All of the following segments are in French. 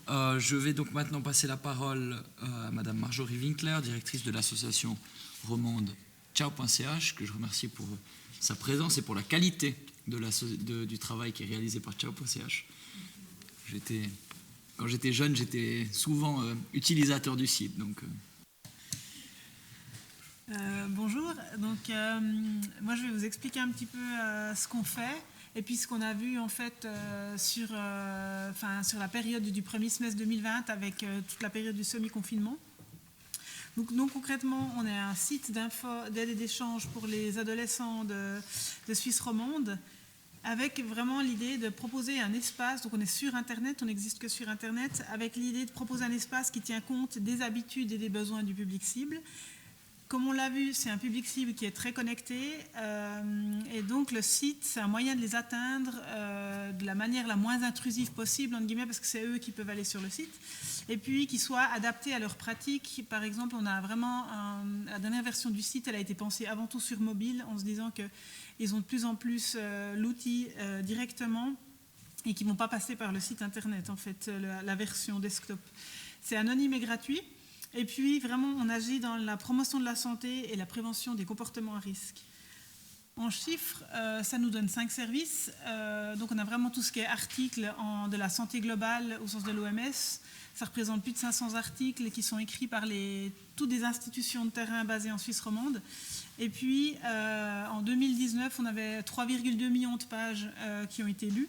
Je vais donc maintenant passer la parole à Madame Marjorie Winkler, directrice de l'association romande Ciao.ch, que je remercie pour sa présence et pour la qualité du travail qui est réalisé par Ciao.ch. Quand j'étais jeune, j'étais souvent utilisateur du site. Bonjour, donc moi je vais vous expliquer un petit peu ce qu'on fait et puis ce qu'on a vu en fait sur la période du premier semestre 2020 avec toute la période du semi-confinement. Donc concrètement, on est un site d'aide et d'échange pour les adolescents de Suisse romande, avec vraiment l'idée de proposer un espace. Donc on est sur Internet, on n'existe que sur Internet, avec l'idée de proposer un espace qui tient compte des habitudes et des besoins du public cible. Comme on l'a vu, c'est un public cible qui est très connecté et donc le site, c'est un moyen de les atteindre de la manière la moins intrusive possible, entre guillemets, parce que c'est eux qui peuvent aller sur le site, et puis qui soit adapté à leurs pratiques. Par exemple, on a vraiment la dernière version du site, elle a été pensée avant tout sur mobile, en se disant qu'ils ont de plus en plus l'outil directement et qu'ils ne vont pas passer par le site internet, en fait, la version desktop. C'est anonyme et gratuit. Et puis, vraiment, on agit dans la promotion de la santé et la prévention des comportements à risque. En chiffres, ça nous donne 5 services. Donc, on a vraiment tout ce qui est articles de la santé globale au sens de l'OMS. Ça représente plus de 500 articles qui sont écrits par toutes des institutions de terrain basées en Suisse romande. Et puis, en 2019, on avait 3,2 millions de pages qui ont été lues.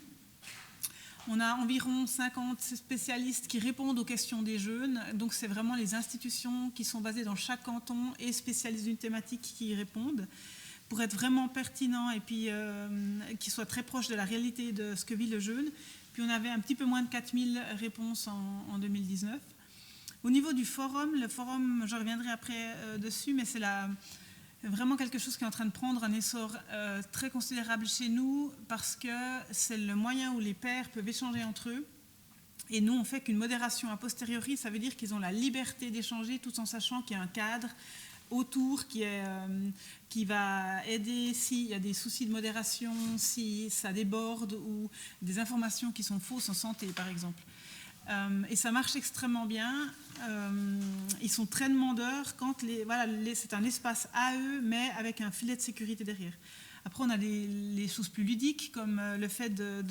On a environ 50 spécialistes qui répondent aux questions des jeunes. Donc, c'est vraiment les institutions qui sont basées dans chaque canton et spécialistes d'une thématique qui y répondent pour être vraiment pertinents et puis qui soient très proches de la réalité de ce que vit le jeune. Puis, on avait un petit peu moins de 4000 réponses en 2019. Au niveau du forum, le forum, je reviendrai après dessus, mais c'est vraiment quelque chose qui est en train de prendre un essor très considérable chez nous parce que c'est le moyen où les pairs peuvent échanger entre eux. Et nous, on fait qu'une modération a posteriori, ça veut dire qu'ils ont la liberté d'échanger tout en sachant qu'il y a un cadre autour qui va aider s'il y a des soucis de modération, si ça déborde ou des informations qui sont fausses en santé, par exemple. Et ça marche extrêmement bien. Ils sont très demandeurs quand c'est un espace à eux, mais avec un filet de sécurité derrière. Après, on a les choses plus ludiques, comme le fait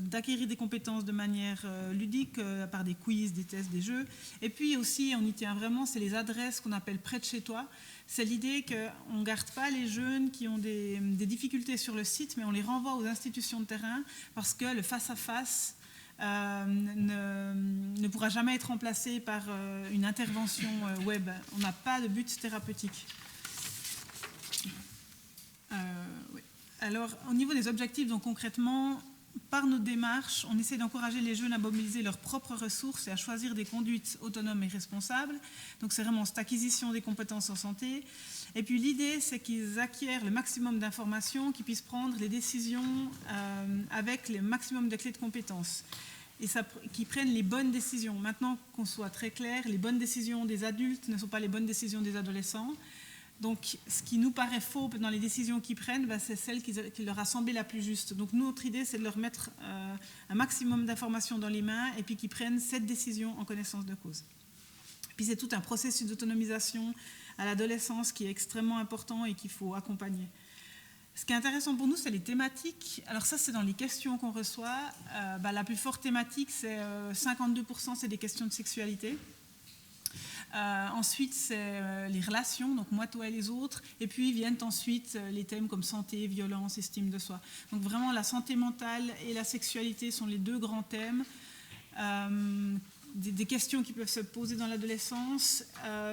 d'acquérir des compétences de manière ludique, par des quiz, des tests, des jeux. Et puis aussi, on y tient vraiment, c'est les adresses qu'on appelle près de chez toi. C'est l'idée qu'on ne garde pas les jeunes qui ont des difficultés sur le site, mais on les renvoie aux institutions de terrain, parce que le face-à-face ne pourra jamais être remplacé par une intervention web. On n'a pas de but thérapeutique. Oui. Alors, au niveau des objectifs, donc concrètement, par nos démarches, on essaie d'encourager les jeunes à mobiliser leurs propres ressources et à choisir des conduites autonomes et responsables. Donc, c'est vraiment cette acquisition des compétences en santé. Et puis, l'idée, c'est qu'ils acquièrent le maximum d'informations, qu'ils puissent prendre les décisions avec le maximum de clés de compétences. Et qu'ils prennent les bonnes décisions. Maintenant, qu'on soit très clair, les bonnes décisions des adultes ne sont pas les bonnes décisions des adolescents. Donc, ce qui nous paraît faux dans les décisions qu'ils prennent, c'est celle qui leur a semblé la plus juste. Donc, notre idée, c'est de leur mettre un maximum d'informations dans les mains et puis qu'ils prennent cette décision en connaissance de cause. Puis, c'est tout un processus d'autonomisation à l'adolescence qui est extrêmement important et qu'il faut accompagner. Ce qui est intéressant pour nous, c'est les thématiques. Alors ça, c'est dans les questions qu'on reçoit. La plus forte thématique, c'est 52%, c'est des questions de sexualité. Ensuite, c'est les relations, donc moi, toi et les autres. Et puis viennent ensuite les thèmes comme santé, violence, estime de soi. Donc vraiment, la santé mentale et la sexualité sont les deux grands thèmes. Des questions qui peuvent se poser dans l'adolescence.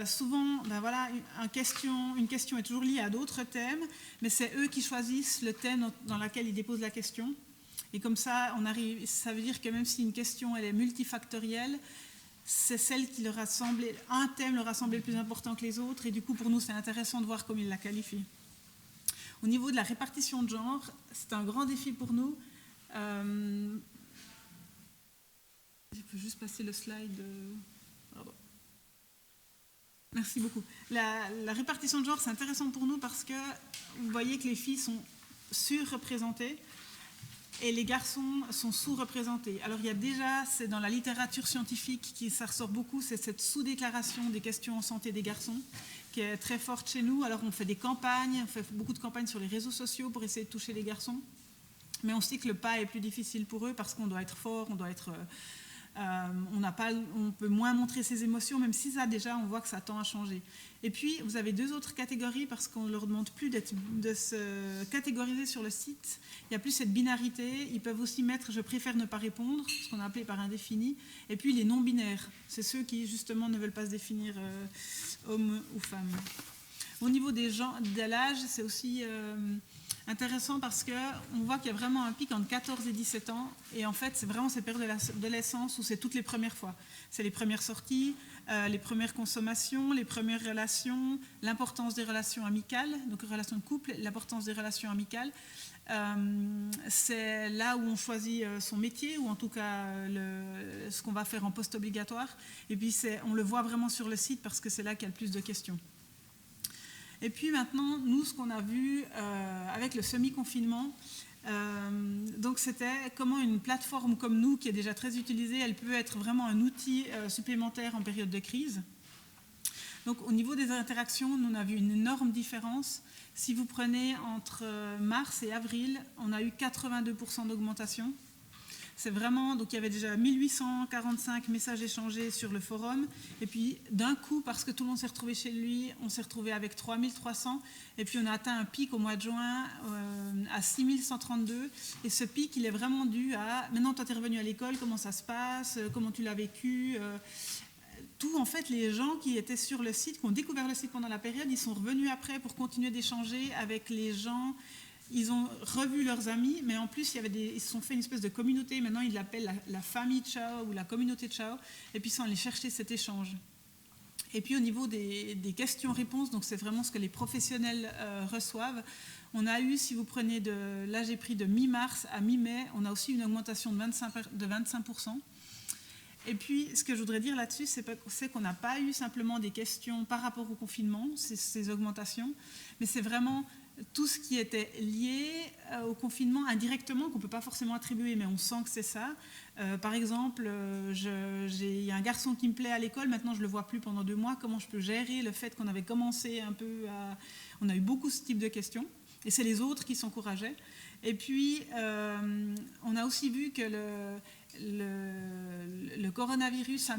Souvent, une question est toujours liée à d'autres thèmes, mais c'est eux qui choisissent le thème dans lequel ils déposent la question. Et comme ça, ça veut dire que même si une question elle est multifactorielle, c'est celle qui leur a semblé, un thème leur a semblé le plus important que les autres, et du coup, pour nous, c'est intéressant de voir comment ils la qualifient. Au niveau de la répartition de genre, c'est un grand défi pour nous. Je peux juste passer le slide. Pardon. Merci beaucoup. La répartition de genre, c'est intéressant pour nous parce que vous voyez que les filles sont surreprésentées et les garçons sont sous-représentés. Alors il y a déjà, c'est dans la littérature scientifique ça ressort beaucoup, c'est cette sous-déclaration des questions en santé des garçons qui est très forte chez nous. Alors on fait des campagnes, on fait beaucoup de campagnes sur les réseaux sociaux pour essayer de toucher les garçons, mais on sait que le pas est plus difficile pour eux parce qu'on doit être fort, on doit être... on peut moins montrer ses émotions, même si ça déjà on voit que ça tend à changer. Et puis vous avez 2 autres catégories parce qu'on ne leur demande plus de se catégoriser sur le site. Il n'y a plus cette binarité. Ils peuvent aussi mettre je préfère ne pas répondre, ce qu'on a appelé par indéfini. Et puis les non-binaires, c'est ceux qui justement ne veulent pas se définir homme ou femme. Au niveau de l'âge, c'est aussi intéressant parce qu'on voit qu'il y a vraiment un pic entre 14 et 17 ans. Et en fait, c'est vraiment cette période de l'adolescence où c'est toutes les premières fois. C'est les premières sorties, les premières consommations, les premières relations, l'importance des relations amicales, donc relations de couple, l'importance des relations amicales. C'est là où on choisit son métier, ou en tout cas ce qu'on va faire en post-obligatoire. Et puis on le voit vraiment sur le site parce que c'est là qu'il y a le plus de questions. Et puis maintenant, nous, ce qu'on a vu avec le semi-confinement, donc c'était comment une plateforme comme nous, qui est déjà très utilisée, elle peut être vraiment un outil supplémentaire en période de crise. Donc au niveau des interactions, nous on a vu une énorme différence. Si vous prenez entre mars et avril, on a eu 82% d'augmentation. C'est vraiment, donc il y avait déjà 1845 messages échangés sur le forum, et puis d'un coup, parce que tout le monde s'est retrouvé chez lui, on s'est retrouvé avec 3300, et puis on a atteint un pic au mois de juin à 6132, et ce pic, il est vraiment dû à, maintenant toi tu es revenu à l'école, comment ça se passe, comment tu l'as vécu, tout en fait, les gens qui étaient sur le site, qui ont découvert le site pendant la période, ils sont revenus après pour continuer d'échanger avec les gens. Ils ont revu leurs amis, mais en plus, ils se sont fait une espèce de communauté. Maintenant, ils l'appellent la famille Ciao ou la communauté Ciao. Et puis, ils sont allés chercher cet échange. Et puis, au niveau des questions-réponses, donc c'est vraiment ce que les professionnels reçoivent. On a eu, si vous prenez là, j'ai pris de mi-mars à mi-mai, on a aussi une augmentation de 25%. Et puis, ce que je voudrais dire là-dessus, c'est qu'on n'a pas eu simplement des questions par rapport au confinement, ces augmentations, mais c'est vraiment tout ce qui était lié au confinement indirectement, qu'on ne peut pas forcément attribuer, mais on sent que c'est ça. Par exemple, il y a un garçon qui me plaît à l'école, maintenant je ne le vois plus pendant 2 mois, comment je peux gérer le fait qu'on avait commencé un peu à... On a eu beaucoup ce type de questions, et c'est les autres qui s'encourageaient. Et puis, on a aussi vu que le coronavirus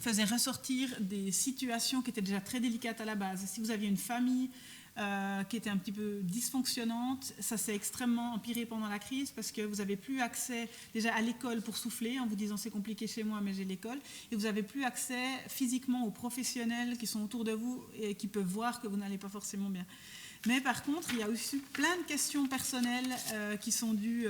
faisait ressortir des situations qui étaient déjà très délicates à la base. Si vous aviez une famille qui était un petit peu dysfonctionnante, ça s'est extrêmement empiré pendant la crise parce que vous n'avez plus accès déjà à l'école pour souffler en vous disant c'est compliqué chez moi mais j'ai l'école, et vous n'avez plus accès physiquement aux professionnels qui sont autour de vous et qui peuvent voir que vous n'allez pas forcément bien. Mais par contre, il y a aussi plein de questions personnelles qui sont dues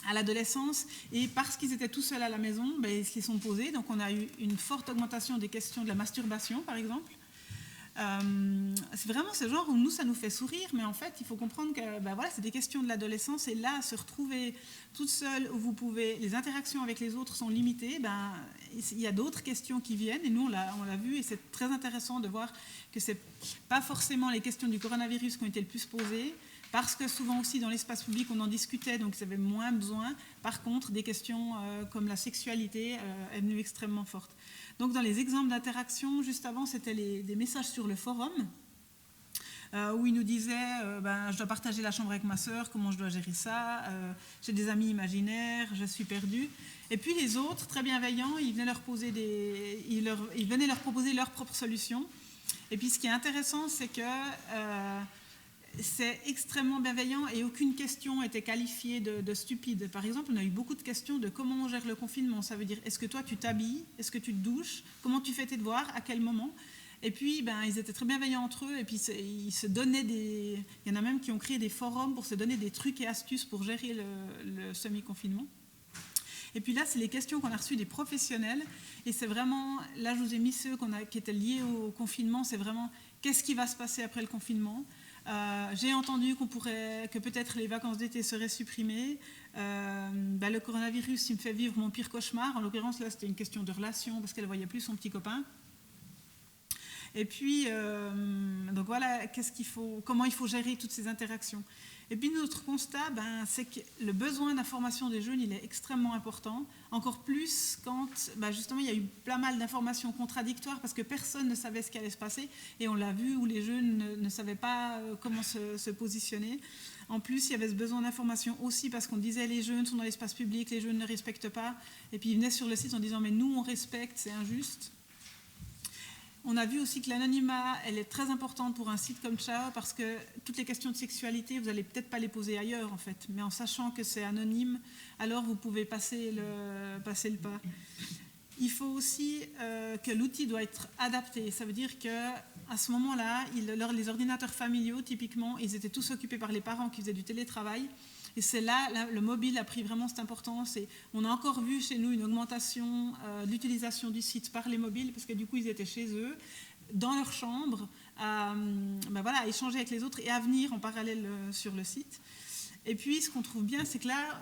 à l'adolescence, et parce qu'ils étaient tout seuls à la maison, ils se les sont posés. Donc on a eu une forte augmentation des questions de la masturbation, par exemple. C'est vraiment ce genre où nous, ça nous fait sourire, mais en fait, il faut comprendre que voilà, c'est des questions de l'adolescence, et là, se retrouver toute seule, où les interactions avec les autres sont limitées, il y a d'autres questions qui viennent, et nous, on l'a vu, et c'est très intéressant de voir que c'est pas forcément les questions du coronavirus qui ont été le plus posées, parce que souvent aussi dans l'espace public on en discutait, donc ils avaient moins besoin. Par contre, des questions comme la sexualité est venue extrêmement forte. Donc dans les exemples d'interaction, juste avant, c'était des messages sur le forum, où ils nous disaient je dois partager la chambre avec ma sœur, comment je dois gérer ça, j'ai des amis imaginaires, je suis perdue. Et puis les autres, très bienveillants, ils venaient leur proposer leurs propres solutions. Et puis ce qui est intéressant, c'est que c'est extrêmement bienveillant et aucune question était qualifiée de stupide. Par exemple, on a eu beaucoup de questions de comment on gère le confinement. Ça veut dire, est-ce que toi tu t'habilles, est-ce que tu te douches, comment tu fais tes devoirs, à quel moment. Et puis, ils étaient très bienveillants entre eux, et puis ils se donnaient il y en a même qui ont créé des forums pour se donner des trucs et astuces pour gérer le semi-confinement. Et puis là, c'est les questions qu'on a reçues des professionnels, et c'est vraiment, là je vous ai mis ceux qui étaient liés au confinement, c'est vraiment, qu'est-ce qui va se passer après le confinement ? J'ai entendu que peut-être les vacances d'été seraient supprimées. Le coronavirus, il me fait vivre mon pire cauchemar. En l'occurrence, là, c'était une question de relation parce qu'elle ne voyait plus son petit copain. Et puis, donc voilà, comment il faut gérer toutes ces interactions. Et puis notre constat, c'est que le besoin d'information des jeunes, il est extrêmement important, encore plus quand justement il y a eu pas mal d'informations contradictoires parce que personne ne savait ce qui allait se passer, et on l'a vu où les jeunes ne savaient pas comment se positionner. En plus, il y avait ce besoin d'information aussi parce qu'on disait les jeunes sont dans l'espace public, les jeunes ne respectent pas, et puis ils venaient sur le site en disant mais nous on respecte, c'est injuste. On a vu aussi que l'anonymat, elle est très importante pour un site comme Ciao parce que toutes les questions de sexualité, vous n'allez peut-être pas les poser ailleurs en fait, mais en sachant que c'est anonyme, alors vous pouvez passer le pas. Il faut aussi que l'outil doit être adapté. Ça veut dire qu'à ce moment-là, les ordinateurs familiaux, typiquement, ils étaient tous occupés par les parents qui faisaient du télétravail. Et c'est là, le mobile a pris vraiment cette importance. Et on a encore vu chez nous une augmentation de l'utilisation du site par les mobiles, parce que du coup, ils étaient chez eux, dans leur chambre, à échanger avec les autres et à venir en parallèle sur le site. Et puis, ce qu'on trouve bien, c'est que là,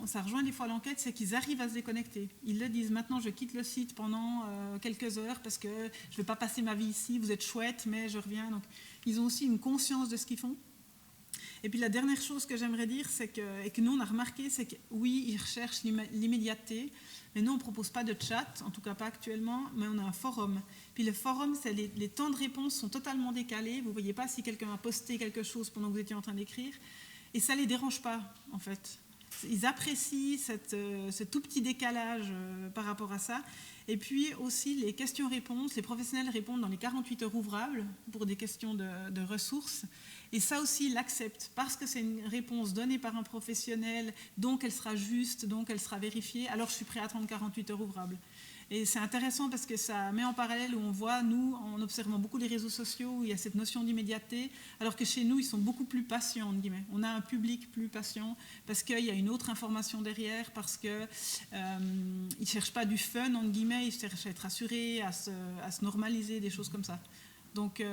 ça rejoint des fois l'enquête, c'est qu'ils arrivent à se déconnecter. Ils le disent, maintenant, je quitte le site pendant quelques heures parce que je ne vais pas passer ma vie ici, vous êtes chouette, mais je reviens. Donc, ils ont aussi une conscience de ce qu'ils font. Et puis, la dernière chose que j'aimerais dire, et que nous, on a remarqué, c'est que oui, ils recherchent l'immédiateté, mais nous, on ne propose pas de chat, en tout cas pas actuellement, mais on a un forum. Puis le forum, les temps de réponse sont totalement décalés. Vous ne voyez pas si quelqu'un a posté quelque chose pendant que vous étiez en train d'écrire. Et ça ne les dérange pas, en fait. Ils apprécient ce tout petit décalage par rapport à ça. Et puis aussi, les questions-réponses, les professionnels répondent dans les 48 heures ouvrables pour des questions de ressources. Et ça aussi, ils l'acceptent parce que c'est une réponse donnée par un professionnel, donc elle sera juste, donc elle sera vérifiée. Alors je suis prêt à attendre 48 heures ouvrables. Et c'est intéressant parce que ça met en parallèle où on voit, nous, en observant beaucoup les réseaux sociaux, où il y a cette notion d'immédiateté, alors que chez nous, ils sont beaucoup plus patients, entre guillemets. On a un public plus patient parce qu'il y a une autre information derrière, parce qu'ils ne cherchent pas du fun, entre guillemets, ils cherchent à être rassurés, à se normaliser, des choses comme ça. Donc,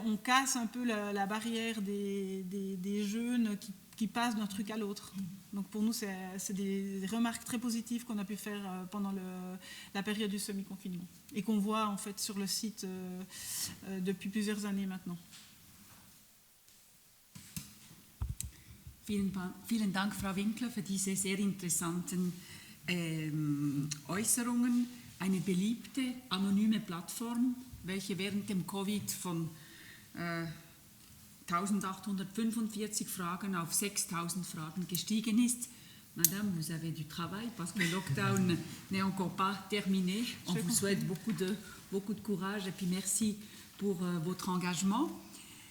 on casse un peu la barrière des jeunes qui passent d'un truc à l'autre. Donc pour nous, c'est des remarques très positives qu'on a pu faire pendant la période du semi-confinement et qu'on voit en fait sur le site depuis plusieurs années maintenant. Vielen Dank, Frau Winkler, für diese sehr interessanten Äußerungen. Eine beliebte, anonyme Plattform, welche während dem Covid von 1845 Fragen auf 6000 Fragen gestiegen ist. Madame, vous avez du travail parce que le lockdown n'est encore pas terminé. On vous souhaite beaucoup de courage et puis merci pour votre engagement.